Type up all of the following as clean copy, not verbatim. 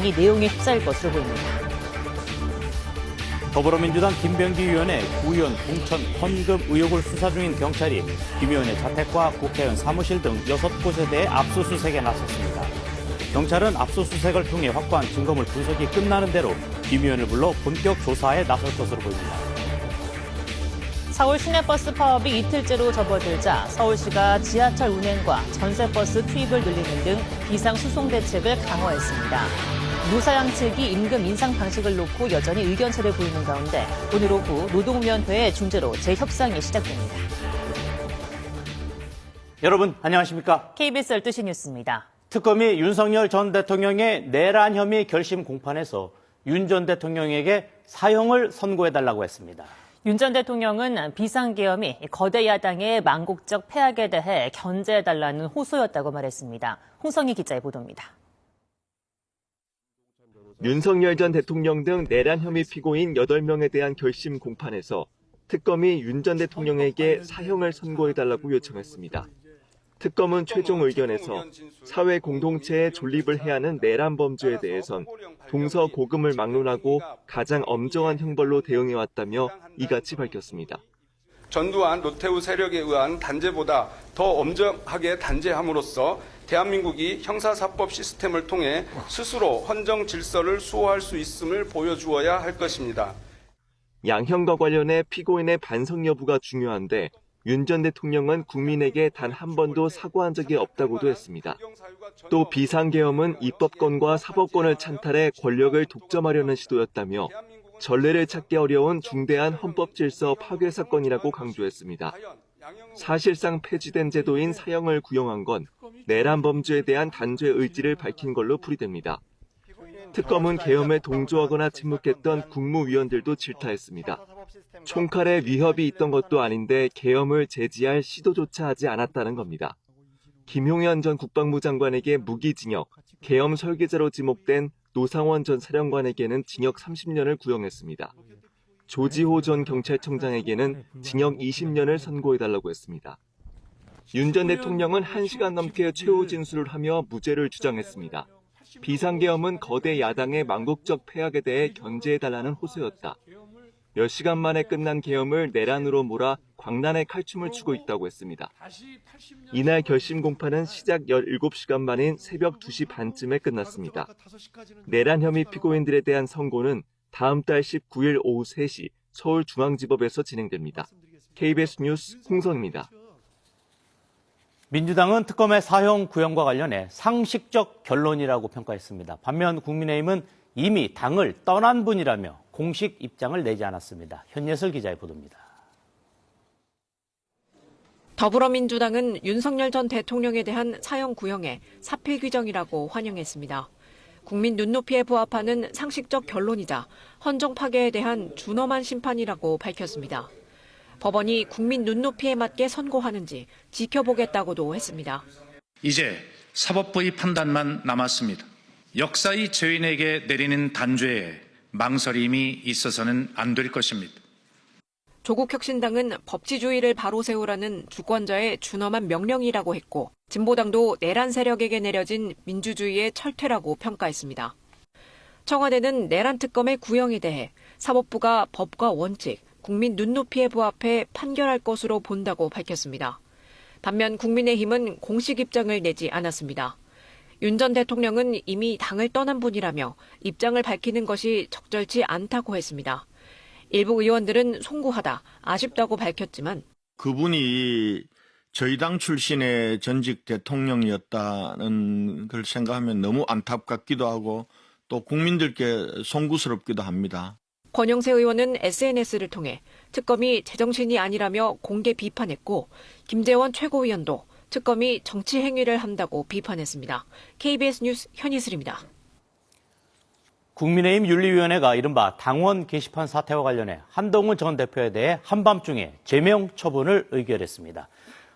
이 내용에 휩싸일 것으로 보입니다. 더불어민주당 김병기 의원의 구의원 공천 헌금 의혹을 수사 중인 경찰이 김 의원의 자택과 국회의원 사무실 등 6곳에 대해 압수수색에 나섰습니다. 경찰은 압수수색을 통해 확보한 증거물 분석이 끝나는 대로 김 의원을 불러 본격 조사에 나설 것으로 보입니다. 서울 시내버스 파업이 이틀째로 접어들자 서울시가 지하철 운행과 전세버스 투입을 늘리는 등 비상수송 대책을 강화했습니다. 노사연 측이 임금 인상 방식을 놓고 여전히 의견차를 보이는 가운데 오늘 오후 노동위원회의 중재로 재협상이 시작됩니다. 여러분 안녕하십니까? KBS 12시 뉴스입니다. 특검이 윤석열 전 대통령의 내란 혐의 결심 공판에서 윤 전 대통령에게 사형을 선고해달라고 했습니다. 윤 전 대통령은 비상계엄이 거대 야당의 망국적 패악에 대해 견제해달라는 호소였다고 말했습니다. 홍성희 기자의 보도입니다. 윤석열 전 대통령 등 내란 혐의 피고인 8명에 대한 결심 공판에서 특검이 윤 전 대통령에게 사형을 선고해달라고 요청했습니다. 특검은 최종 의견에서 사회 공동체에 존립을 해야 하는 내란 범죄에 대해선 동서고금을 막론하고 가장 엄정한 형벌로 대응해왔다며 이같이 밝혔습니다. 전두환 노태우 세력에 의한 단죄보다 더 엄정하게 단죄함으로써 대한민국이 형사사법 시스템을 통해 스스로 헌정 질서를 수호할 수 있음을 보여주어야 할 것입니다. 양형과 관련해 피고인의 반성 여부가 중요한데 윤 전 대통령은 국민에게 단 한 번도 사과한 적이 없다고도 했습니다. 또 비상계엄은 입법권과 사법권을 찬탈해 권력을 독점하려는 시도였다며 전례를 찾기 어려운 중대한 헌법질서 파괴 사건이라고 강조했습니다. 사실상 폐지된 제도인 사형을 구형한 건 내란 범죄에 대한 단죄 의지를 밝힌 걸로 풀이됩니다. 특검은 계엄에 동조하거나 침묵했던 국무위원들도 질타했습니다. 총칼에 위협이 있던 것도 아닌데 계엄을 제지할 시도조차 하지 않았다는 겁니다. 김용현 전 국방부 장관에게 무기징역, 계엄 설계자로 지목된 노상원 전 사령관에게는 징역 30년을 구형했습니다. 조지호 전 경찰청장에게는 징역 20년을 선고해달라고 했습니다. 윤 전 대통령은 1시간 넘게 최후 진술을 하며 무죄를 주장했습니다. 비상계엄은 거대 야당의 망국적 패악에 대해 견제해달라는 호소였다. 몇 시간 만에 끝난 계엄을 내란으로 몰아 광란의 칼춤을 추고 있다고 했습니다. 이날 결심 공판은 시작 17시간 만인 새벽 2시 반쯤에 끝났습니다. 내란 혐의 피고인들에 대한 선고는 다음 달 19일 오후 3시 서울중앙지법에서 진행됩니다. KBS 뉴스 홍성입니다. 민주당은 특검의 사형 구형과 관련해 상식적 결론이라고 평가했습니다. 반면 국민의힘은 이미 당을 떠난 분이라며 공식 입장을 내지 않았습니다. 현예슬 기자의 보도입니다. 더불어민주당은 윤석열 전 대통령에 대한 사형 구형에 사필 규정이라고 환영했습니다. 국민 눈높이에 부합하는 상식적 결론이자 헌정 파괴에 대한 준엄한 심판이라고 밝혔습니다. 법원이 국민 눈높이에 맞게 선고하는지 지켜보겠다고도 했습니다. 이제 사법부의 판단만 남았습니다. 역사의 죄인에게 내리는 단죄에 망설임이 있어서는 안 될 것입니다. 조국혁신당은 법치주의를 바로 세우라는 주권자의 준엄한 명령이라고 했고 진보당도 내란 세력에게 내려진 민주주의의 철퇴라고 평가했습니다. 청와대는 내란 특검의 구형에 대해 사법부가 법과 원칙, 국민 눈높이에 부합해 판결할 것으로 본다고 밝혔습니다. 반면 국민의힘은 공식 입장을 내지 않았습니다. 윤 전 대통령은 이미 당을 떠난 분이라며 입장을 밝히는 것이 적절치 않다고 했습니다. 일부 의원들은 송구하다, 아쉽다고 밝혔지만 그분이 저희 당 출신의 전직 대통령이었다는 걸 생각하면 너무 안타깝기도 하고 또 국민들께 송구스럽기도 합니다. 권영세 의원은 SNS를 통해 특검이 제정신이 아니라며 공개 비판했고 김재원 최고위원도 특검이 정치 행위를 한다고 비판했습니다. KBS 뉴스 현희슬입니다. 국민의힘 윤리위원회가 이른바 당원 게시판 사태와 관련해 한동훈 전 대표에 대해 한밤중에 제명 처분을 의결했습니다.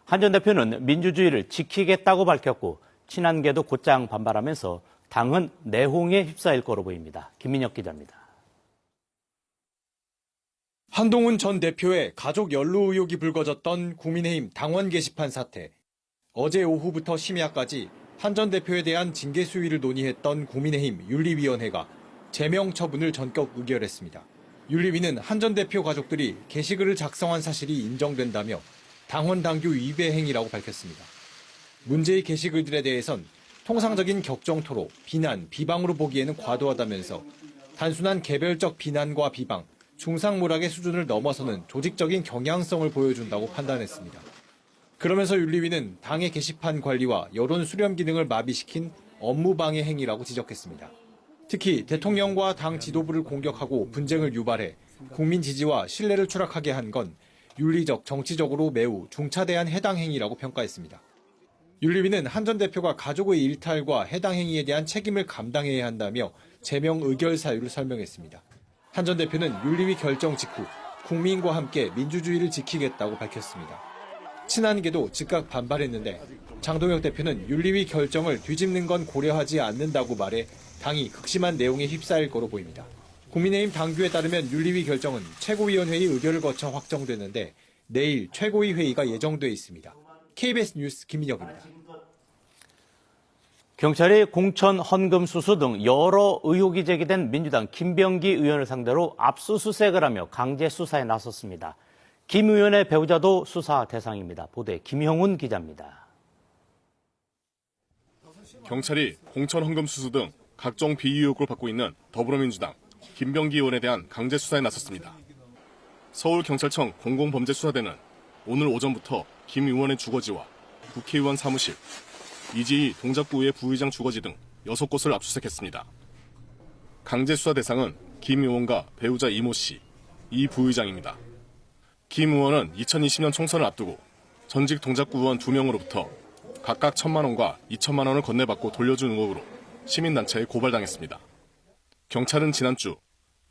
한 전 대표는 민주주의를 지키겠다고 밝혔고 친한계도 곧장 반발하면서 당은 내홍에 휩싸일 거로 보입니다. 김민혁 기자입니다. 한동훈 전 대표의 가족 연루 의혹이 불거졌던 국민의힘 당원 게시판 사태. 어제 오후부터 심야까지 한 전 대표에 대한 징계 수위를 논의했던 국민의힘 윤리위원회가 제명 처분을 전격 의결했습니다. 윤리위는 한 전 대표 가족들이 게시글을 작성한 사실이 인정된다며 당원 당규 위배 행위라고 밝혔습니다. 문제의 게시글들에 대해선 통상적인 격정토로, 비난, 비방으로 보기에는 과도하다면서 단순한 개별적 비난과 비방, 중상모략의 수준을 넘어서는 조직적인 경향성을 보여준다고 판단했습니다. 그러면서 윤리위는 당의 게시판 관리와 여론 수렴 기능을 마비시킨 업무방해 행위라고 지적했습니다. 특히 대통령과 당 지도부를 공격하고 분쟁을 유발해 국민 지지와 신뢰를 추락하게 한 건 윤리적, 정치적으로 매우 중차대한 해당 행위라고 평가했습니다. 윤리위는 한 전 대표가 가족의 일탈과 해당 행위에 대한 책임을 감당해야 한다며 제명 의결 사유를 설명했습니다. 한 전 대표는 윤리위 결정 직후 국민과 함께 민주주의를 지키겠다고 밝혔습니다. 친한계도 즉각 반발했는데 장동혁 대표는 윤리위 결정을 뒤집는 건 고려하지 않는다고 말해 당이 극심한 내용에 휩싸일 거로 보입니다. 국민의힘 당규에 따르면 윤리위 결정은 최고위원회의 의결을 거쳐 확정되는데 내일 최고위 회의가 예정돼 있습니다. KBS 뉴스 김민혁입니다. 경찰이 공천 헌금 수수 등 여러 의혹이 제기된 민주당 김병기 의원을 상대로 압수수색을 하며 강제 수사에 나섰습니다. 김 의원의 배우자도 수사 대상입니다. 보도에 김형훈 기자입니다. 경찰이 공천 헌금 수수 등 각종 비위 의혹을 받고 있는 더불어민주당 김병기 의원에 대한 강제 수사에 나섰습니다. 서울경찰청 공공범죄수사대는 오늘 오전부터 김 의원의 주거지와 국회의원 사무실, 이지희 동작구의 부의장 주거지 등 6곳을 압수수색했습니다. 강제 수사 대상은 김 의원과 배우자 이모 씨, 이 부의장입니다. 김 의원은 2020년 총선을 앞두고 전직 동작구 의원 2명으로부터 각각 1,000만 원과 2천만 원을 건네받고 돌려준 의혹으로 시민단체에 고발당했습니다. 경찰은 지난주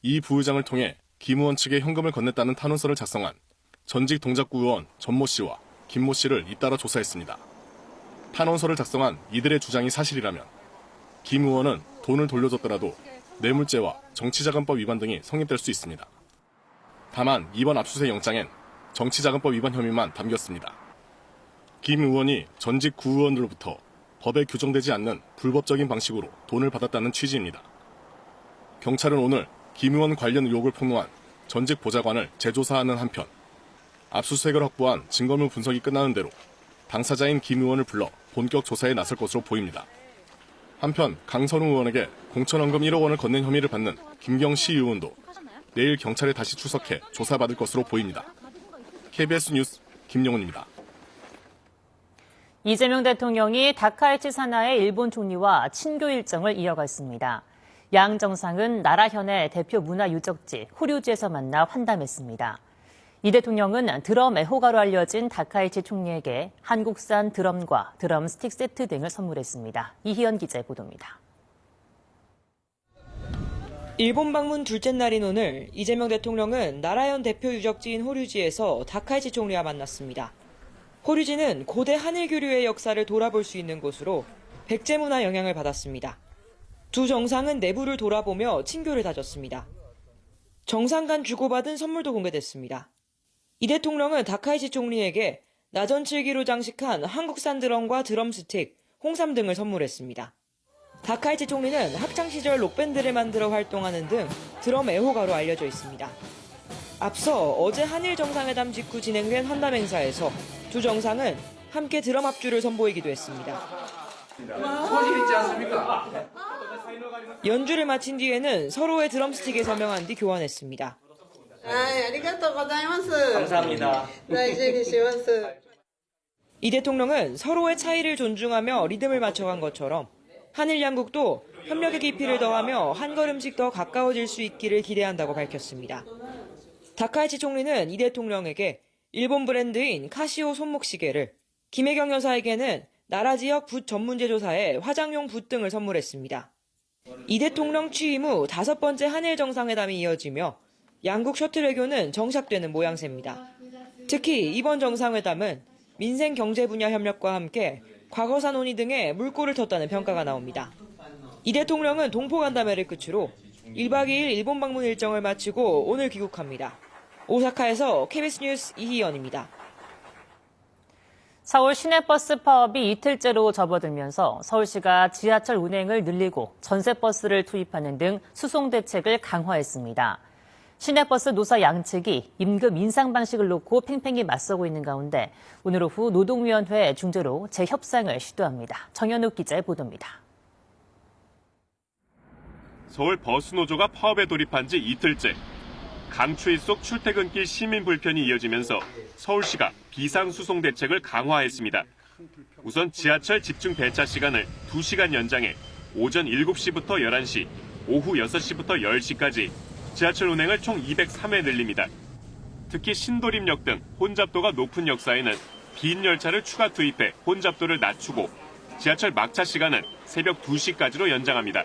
이 부의장을 통해 김 의원 측에 현금을 건넸다는 탄원서를 작성한 전직 동작구 의원 전모 씨와 김모 씨를 잇따라 조사했습니다. 탄원서를 작성한 이들의 주장이 사실이라면 김 의원은 돈을 돌려줬더라도 뇌물죄와 정치자금법 위반 등이 성립될 수 있습니다. 다만 이번 압수수색 영장엔 정치자금법 위반 혐의만 담겼습니다. 김 의원이 전직 구의원들로부터 법에 규정되지 않는 불법적인 방식으로 돈을 받았다는 취지입니다. 경찰은 오늘 김 의원 관련 의혹을 폭로한 전직 보좌관을 재조사하는 한편 압수수색을 확보한 증거물 분석이 끝나는 대로 당사자인 김 의원을 불러 본격 조사에 나설 것으로 보입니다. 한편 강선우 의원에게 공천헌금 1억 원을 건넨 혐의를 받는 김경시 의원도 내일 경찰에 다시 출석해 조사받을 것으로 보입니다. KBS 뉴스 김영훈입니다. 이재명 대통령이 다카이치 산하의 일본 총리와 친교 일정을 이어갔습니다. 양 정상은 나라현의 대표 문화유적지 후류지에서 만나 환담했습니다. 이 대통령은 드럼 애호가로 알려진 다카이치 총리에게 한국산 드럼과 드럼 스틱 세트 등을 선물했습니다. 이희연 기자의 보도입니다. 일본 방문 둘째 날인 오늘 이재명 대통령은 나라현 대표 유적지인 호류지에서 다카이치 총리와 만났습니다. 호류지는 고대 한일교류의 역사를 돌아볼 수 있는 곳으로 백제문화 영향을 받았습니다. 두 정상은 내부를 돌아보며 친교를 다졌습니다. 정상 간 주고받은 선물도 공개됐습니다. 이 대통령은 다카이치 총리에게 나전 7기로 장식한 한국산 드럼과 드럼 스틱, 홍삼 등을 선물했습니다. 다카이치 총리는 학창시절 록밴드를 만들어 활동하는 등 드럼 애호가로 알려져 있습니다. 앞서 어제 한일 정상회담 직후 진행된 환담 행사에서 두 정상은 함께 드럼 합주를 선보이기도 했습니다. 소질 있지 않습니까? 연주를 마친 뒤에는 서로의 드럼 스틱에 서명한 뒤 교환했습니다. 감사합니다. 이 대통령은 서로의 차이를 존중하며 리듬을 맞춰간 것처럼 한일 양국도 협력의 깊이를 더하며 한 걸음씩 더 가까워질 수 있기를 기대한다고 밝혔습니다. 다카이치 총리는 이 대통령에게 일본 브랜드인 카시오 손목시계를, 김혜경 여사에게는 나라 지역 붓 전문 제조사에 화장용 붓 등을 선물했습니다. 이 대통령 취임 후 5번째 한일 정상회담이 이어지며 양국 셔틀 외교는 정착되는 모양새입니다. 특히 이번 정상회담은 민생 경제 분야 협력과 함께 과거사 논의 등에 물꼬를 텄다는 평가가 나옵니다. 이 대통령은 동포 간담회를 끝으로 1박 2일 일본 방문 일정을 마치고 오늘 귀국합니다. 오사카에서 KBS 뉴스 이희연입니다. 서울 시내버스 파업이 이틀째로 접어들면서 서울시가 지하철 운행을 늘리고 전세버스를 투입하는 등 수송 대책을 강화했습니다. 시내버스 노사 양측이 임금 인상 방식을 놓고 팽팽히 맞서고 있는 가운데 오늘 오후 노동위원회 중재로 재협상을 시도합니다. 정현욱 기자의 보도입니다. 서울 버스노조가 파업에 돌입한 지 이틀째. 강추위 속 출퇴근길 시민 불편이 이어지면서 서울시가 비상수송 대책을 강화했습니다. 우선 지하철 집중 배차 시간을 2시간 연장해 오전 7시부터 11시, 오후 6시부터 10시까지 지하철 운행을 총 203회 늘립니다. 특히 신도림역 등 혼잡도가 높은 역사에는 빈 열차를 추가 투입해 혼잡도를 낮추고 지하철 막차 시간은 새벽 2시까지로 연장합니다.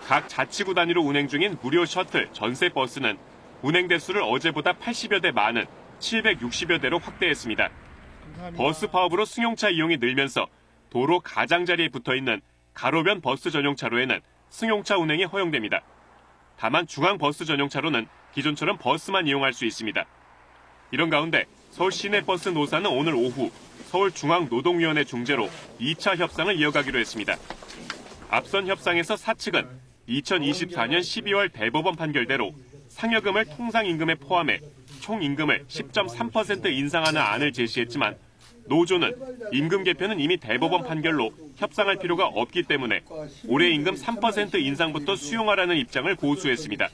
각 자치구 단위로 운행 중인 무료 셔틀 전세 버스는 운행 대수를 어제보다 80여 대 많은 760여 대로 확대했습니다. 버스 파업으로 승용차 이용이 늘면서 도로 가장자리에 붙어있는 가로변 버스 전용 차로에는 승용차 운행이 허용됩니다. 다만 중앙버스 전용 차로는 기존처럼 버스만 이용할 수 있습니다. 이런 가운데 서울 시내버스 노사는 오늘 오후 서울중앙노동위원회 중재로 2차 협상을 이어가기로 했습니다. 앞선 협상에서 사측은 2024년 12월 대법원 판결대로 상여금을 통상임금에 포함해 총 임금을 10.3% 인상하는 안을 제시했지만 노조는 임금 개편은 이미 대법원 판결로 협상할 필요가 없기 때문에 올해 임금 3% 인상부터 수용하라는 입장을 고수했습니다.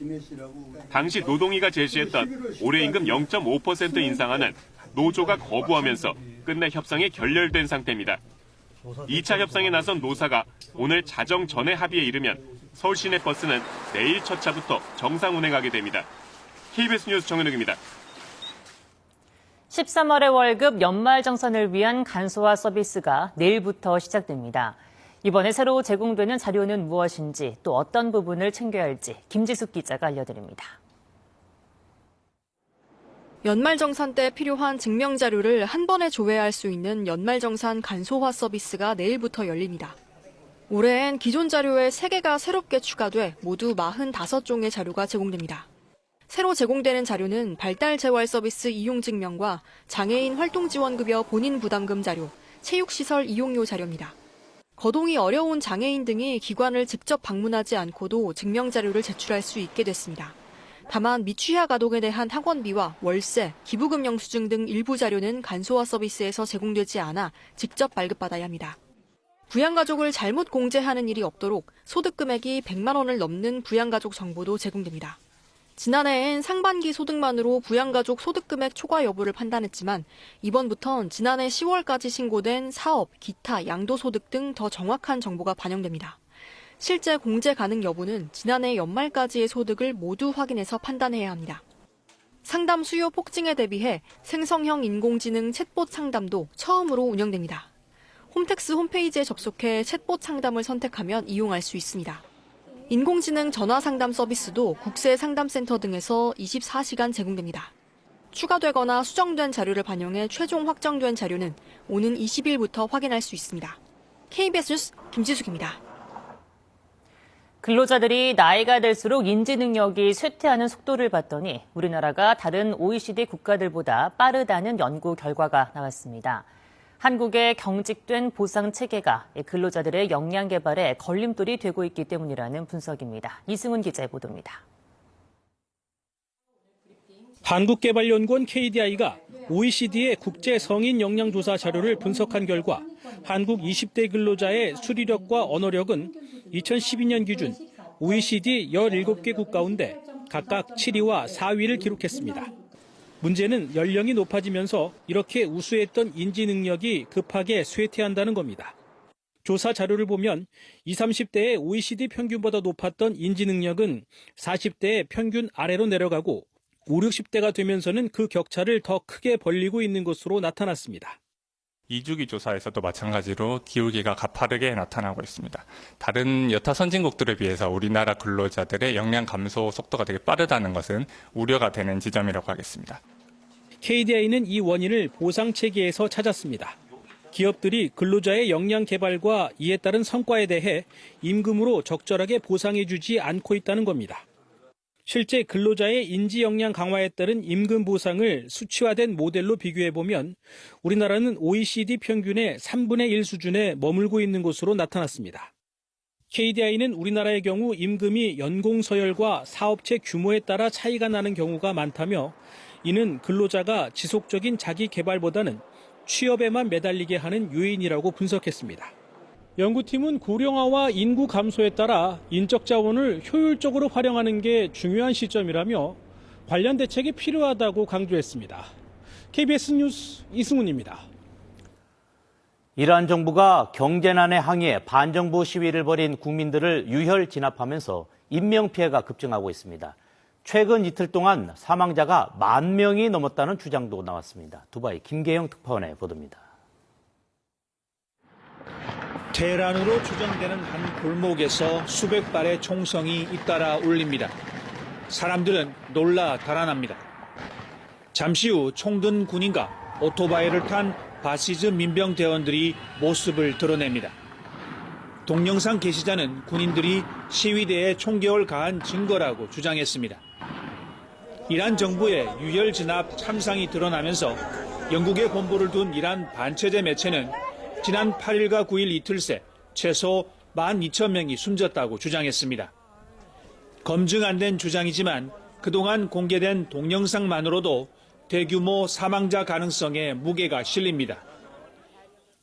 당시 노동위가 제시했던 올해 임금 0.5% 인상안은 노조가 거부하면서 끝내 협상이 결렬된 상태입니다. 2차 협상에 나선 노사가 오늘 자정 전에 합의에 이르면 서울 시내버스는 내일 첫 차부터 정상 운행하게 됩니다. KBS 뉴스 정현욱입니다. 13월의 월급 연말정산을 위한 간소화 서비스가 내일부터 시작됩니다. 이번에 새로 제공되는 자료는 무엇인지 또 어떤 부분을 챙겨야 할지 김지숙 기자가 알려드립니다. 연말정산 때 필요한 증명자료를 한 번에 조회할 수 있는 연말정산 간소화 서비스가 내일부터 열립니다. 올해엔 기존 자료에 3개가 새롭게 추가돼 모두 45종의 자료가 제공됩니다. 새로 제공되는 자료는 발달 재활 서비스 이용 증명과 장애인 활동 지원급여 본인 부담금 자료, 체육시설 이용료 자료입니다. 거동이 어려운 장애인 등이 기관을 직접 방문하지 않고도 증명 자료를 제출할 수 있게 됐습니다. 다만 미취학 아동에 대한 학원비와 월세, 기부금 영수증 등 일부 자료는 간소화 서비스에서 제공되지 않아 직접 발급받아야 합니다. 부양가족을 잘못 공제하는 일이 없도록 소득 금액이 100만 원을 넘는 부양가족 정보도 제공됩니다. 지난해엔 상반기 소득만으로 부양가족 소득금액 초과 여부를 판단했지만 이번부턴 지난해 10월까지 신고된 사업, 기타, 양도소득 등 더 정확한 정보가 반영됩니다. 실제 공제 가능 여부는 지난해 연말까지의 소득을 모두 확인해서 판단해야 합니다. 상담 수요 폭증에 대비해 생성형 인공지능 챗봇 상담도 처음으로 운영됩니다. 홈택스 홈페이지에 접속해 챗봇 상담을 선택하면 이용할 수 있습니다. 인공지능 전화 상담 서비스도 국세상담센터 등에서 24시간 제공됩니다. 추가되거나 수정된 자료를 반영해 최종 확정된 자료는 오는 20일부터 확인할 수 있습니다. KBS 뉴스 김지숙입니다. 근로자들이 나이가 들수록 인지 능력이 쇠퇴하는 속도를 봤더니 우리나라가 다른 OECD 국가들보다 빠르다는 연구 결과가 나왔습니다. 한국의 경직된 보상 체계가 근로자들의 역량 개발에 걸림돌이 되고 있기 때문이라는 분석입니다. 이승훈 기자의 보도입니다. 한국개발연구원 KDI가 OECD의 국제 성인 역량 조사 자료를 분석한 결과 한국 20대 근로자의 수리력과 언어력은 2012년 기준 OECD 17개국 가운데 각각 7위와 4위를 기록했습니다. 문제는 연령이 높아지면서 이렇게 우수했던 인지 능력이 급하게 쇠퇴한다는 겁니다. 조사 자료를 보면 20, 30대의 OECD 평균보다 높았던 인지 능력은 40대의 평균 아래로 내려가고 5, 60대가 되면서는 그 격차를 더 크게 벌리고 있는 것으로 나타났습니다. 2주기 조사에서도 마찬가지로 기울기가 가파르게 나타나고 있습니다. 다른 여타 선진국들에 비해서 우리나라 근로자들의 역량 감소 속도가 되게 빠르다는 것은 우려가 되는 지점이라고 하겠습니다. KDI는 이 원인을 보상 체계에서 찾았습니다. 기업들이 근로자의 역량 개발과 이에 따른 성과에 대해 임금으로 적절하게 보상해주지 않고 있다는 겁니다. 실제 근로자의 인지 역량 강화에 따른 임금 보상을 수치화된 모델로 비교해보면 우리나라는 OECD 평균의 3분의 1 수준에 머물고 있는 것으로 나타났습니다. KDI는 우리나라의 경우 임금이 연공 서열과 사업체 규모에 따라 차이가 나는 경우가 많다며 이는 근로자가 지속적인 자기 개발보다는 취업에만 매달리게 하는 요인이라고 분석했습니다. 연구팀은 고령화와 인구 감소에 따라 인적 자원을 효율적으로 활용하는 게 중요한 시점이라며 관련 대책이 필요하다고 강조했습니다. KBS 뉴스 이승훈입니다. 이란 정부가 경제난에 항의해 반정부 시위를 벌인 국민들을 유혈 진압하면서 인명피해가 급증하고 있습니다. 최근 이틀 동안 사망자가 10,000명이 넘었다는 주장도 나왔습니다. 두바이 김계영 특파원의 보도입니다. 테헤란으로 추정되는 한 골목에서 수백 발의 총성이 잇따라 울립니다. 사람들은 놀라 달아납니다. 잠시 후 총든 군인과 오토바이를 탄 바시즈 민병 대원들이 모습을 드러냅니다. 동영상 게시자는 군인들이 시위대에 총격을 가한 증거라고 주장했습니다. 이란 정부의 유혈 진압 참상이 드러나면서 영국에 본부를 둔 이란 반체제 매체는 지난 8일과 9일 이틀 새 최소 12,000명이 숨졌다고 주장했습니다. 검증 안 된 주장이지만 그동안 공개된 동영상만으로도 대규모 사망자 가능성에 무게가 실립니다.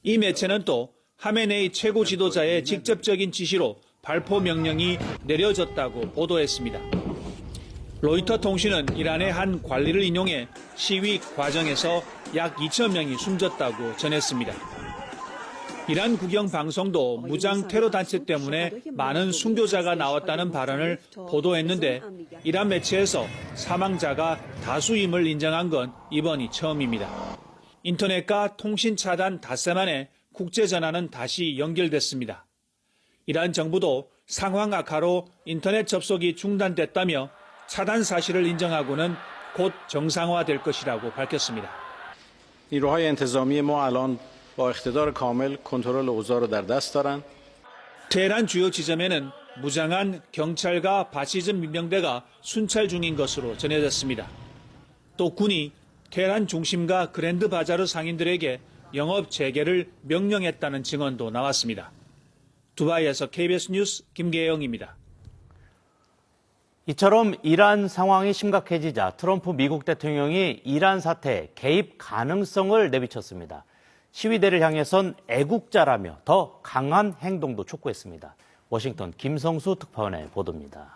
이 매체는 또 하메네이 최고 지도자의 직접적인 지시로 발포 명령이 내려졌다고 보도했습니다. 로이터 통신은 이란의 한 관리를 인용해 시위 과정에서 약 2,000명이 숨졌다고 전했습니다. 이란 국영 방송도 무장 테러 단체 때문에 많은 순교자가 나왔다는 발언을 보도했는데 이란 매체에서 사망자가 다수임을 인정한 건 이번이 처음입니다. 인터넷과 통신 차단 닷새 만에 국제 전화는 다시 연결됐습니다. 이란 정부도 상황 악화로 인터넷 접속이 중단됐다며 차단 사실을 인정하고는 곧 정상화될 것이라고 밝혔습니다. نیروهای انتظامی ما الان با اقتدار کامل کنترل اوضاع رو در دست دارن. 테헤란 주요 지점에는 무장한 경찰과 바시즈 민병대가 순찰 중인 것으로 전해졌습니다. 또 군이 테헤란 중심가 그랜드 바자르 상인들에게 영업 재개를 명령했다는 증언도 나왔습니다. 두바이에서 KBS 뉴스 김계영입니다. 이처럼 이란 상황이 심각해지자 트럼프 미국 대통령이 이란 사태에 개입 가능성을 내비쳤습니다. 시위대를 향해선 애국자라며 더 강한 행동도 촉구했습니다. 워싱턴 김성수 특파원의 보도입니다.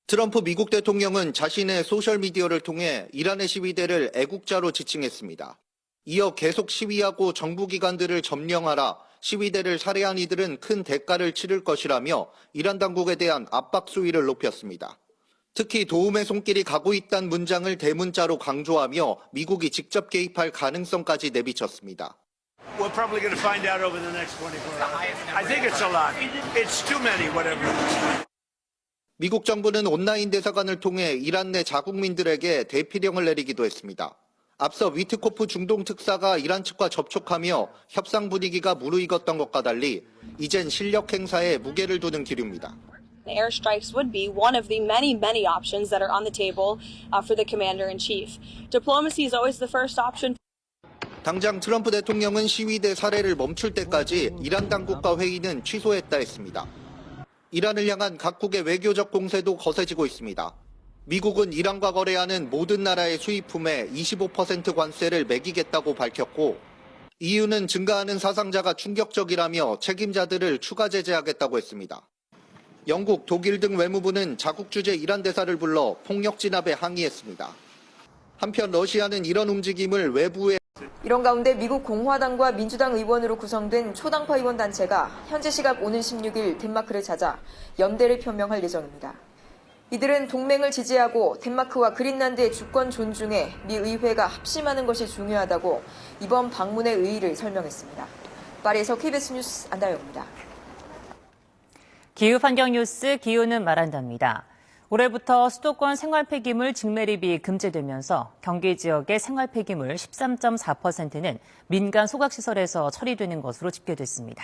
트럼프 미국 대통령은 자신의 소셜미디어를 통해 이란의 시위대를 애국자로 지칭했습니다. 이어 계속 시위하고 정부기관들을 점령하라, 시위대를 살해한 이들은 큰 대가를 치를 것이라며 이란 당국에 대한 압박 수위를 높였습니다. 특히 도움의 손길이 가고 있다는 문장을 대문자로 강조하며 미국이 직접 개입할 가능성까지 내비쳤습니다. We're probably going to find out over the next 24 hours. I think it's a lot. It's too many, whatever it is. 미국 정부는 온라인 대사관을 통해 이란 내 자국민들에게 대피령을 내리기도 했습니다. 앞서 위트코프 중동 특사가 이란 측과 접촉하며 협상 분위기가 무르익었던 것과 달리 이젠 실력 행사에 무게를 두는 기류입니다. Airstrikes would be one of the many options that are on the table for the commander-in-chief. Diplomacy is always the first option. 당장 트럼프 대통령은 시위대 살해를 멈출 때까지 이란 당국과 회의는 취소했다 했습니다. 이란을 향한 각국의 외교적 공세도 거세지고 있습니다. 미국은 이란과 거래하는 모든 나라의 수입품에 25% 관세를 매기겠다고 밝혔고 EU는 증가하는 사상자가 충격적이라며 책임자들을 추가 제재하겠다고 했습니다. 영국, 독일 등 외무부는 자국 주재 이란 대사를 불러 폭력 진압에 항의했습니다. 한편 러시아는 이런 움직임을 외부에 이런 가운데 미국 공화당과 민주당 의원으로 구성된 초당파 의원 단체가 현지 시각 오는 16일 덴마크를 찾아 연대를 표명할 예정입니다. 이들은 동맹을 지지하고 덴마크와 그린란드의 주권 존중에 미 의회가 합심하는 것이 중요하다고 이번 방문의 의의를 설명했습니다. 파리에서 KBS 뉴스 안다영입니다. 기후환경 뉴스 기후는 말한답니다. 올해부터 수도권 생활 폐기물 직매립이 금지되면서 경기 지역의 생활 폐기물 13.4%는 민간 소각시설에서 처리되는 것으로 집계됐습니다.